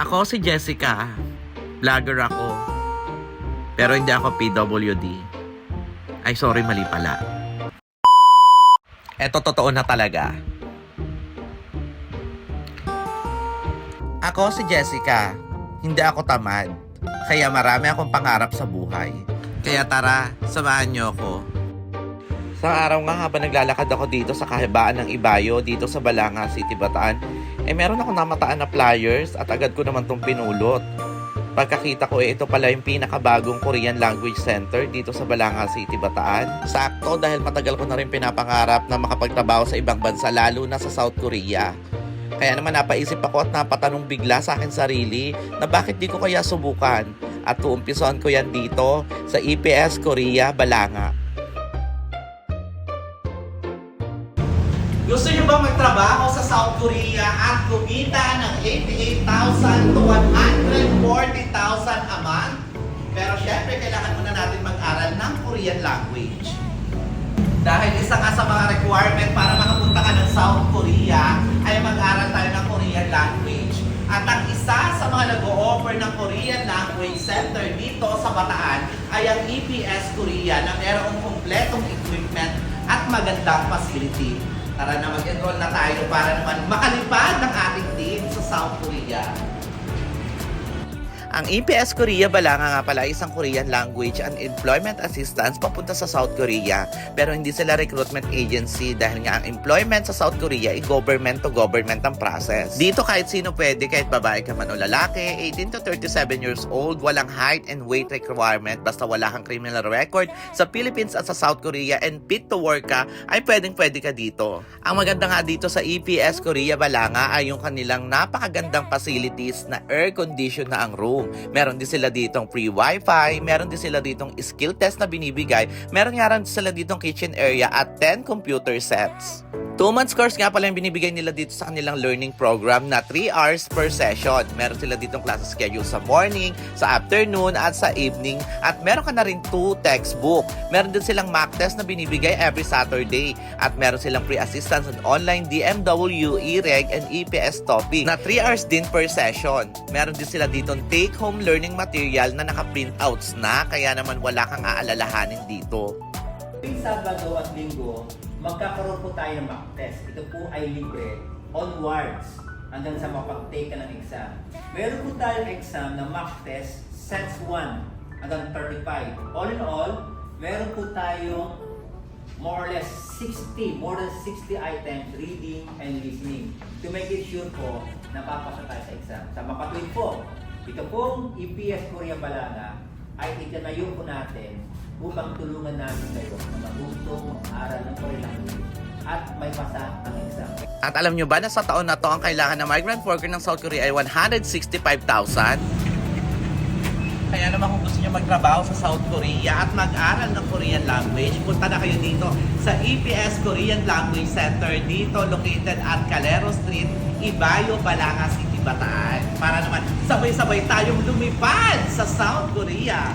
Ako si Jessica. Vlogger ako. Pero hindi ako PWD. Ay, sorry, mali pala. Eto, totoo na talaga. Ako si Jessica. Hindi ako tamad. Kaya marami akong pangarap sa buhay. Kaya tara, samahan niyo ako. Sa araw nga habang naglalakad ako dito sa kahibaan ng Ibayo, dito sa Balanga City, Bataan, meron akong namataan na flyers at agad ko naman itong pinulot. Pagkakita ko ito pala yung pinakabagong Korean Language Center dito sa Balanga City, Bataan. Sakto dahil matagal ko na rin pinapangarap na makapagtrabaho sa ibang bansa, lalo na sa South Korea. Kaya naman napaisip ako at napatanong bigla sa akin sarili na bakit di ko kaya subukan. At uumpisahan ko yan dito sa EPS Korea, Balanga. Gusto nyo ba magtrabaho sa South Korea at kumita ng 88,000 to 140,000 a month? Pero syempre, kailangan muna natin mag-aral ng Korean language. Dahil isa nga sa mga requirement para makapunta ka ng South Korea ay mag-aral tayo ng Korean language. At ang isa sa mga nag-o-offer ng Korean Language Center dito sa Bataan ay ang EPS Korea na mayroong kumpletong equipment at magandang facility. Tara na, mag-enroll na tayo para naman makalipad ng ating team sa South Korea. Ang EPS Korea Balanga nga pala isang Korean Language and Employment Assistance papunta sa South Korea. Pero hindi sila recruitment agency dahil nga ang employment sa South Korea ay government to government ang process. Dito kahit sino pwede, kahit babae ka man o lalaki, 18 to 37 years old, walang height and weight requirement, basta wala kang criminal record sa Philippines at sa South Korea and fit to work ka, ay pwede ka dito. Ang maganda nga dito sa EPS Korea Balanga ay yung kanilang napakagandang facilities na air condition na ang room. Meron din sila ditong free wifi, meron din sila ditong skill test na binibigay, meron nga rin sila ditong kitchen area at 10 computer sets. 2 months course nga pala yung binibigay nila dito sa kanilang learning program na 3 hours per session. Meron sila ditong class schedule sa morning, sa afternoon at sa evening, at meron ka na rin 2 textbook. Meron din silang mock test na binibigay every Saturday, at meron silang free assistance on online DMW, E-Reg and EPS topic na 3 hours din per session. Meron din sila ditong take-home learning material na naka-printouts na, kaya naman wala kang aalalahanin dito. Tuwing Sabado at Linggo, magkakaroon po tayo ng mock test. Ito po ay libre, onwards, hanggang sa mapag-take ka ng exam. Meron po tayong exam na mock test, sets 1 hanggang 35. All in all, meron po tayong more or less more than 60 items, reading and listening, to make it sure po na papasa tayo sa exam. Sa makatuwid po, ito pong EPS Korea Balanga ay itinayo po natin upang tulungan natin kayo na matutong mag-aral ng Korean language at may pasa ang exam. At alam nyo ba na sa taon na to ang kailangan ng migrant worker ng South Korea ay 165,000? Kaya naman kung gusto nyo magtrabaho sa South Korea at mag-aral ng Korean language, punta na kayo dito sa EPS Korean Language Center, dito located at Calero Street, Ibayo, Balanga City, Bataan. Para naman sabay-sabay tayong lumipad sa South Korea.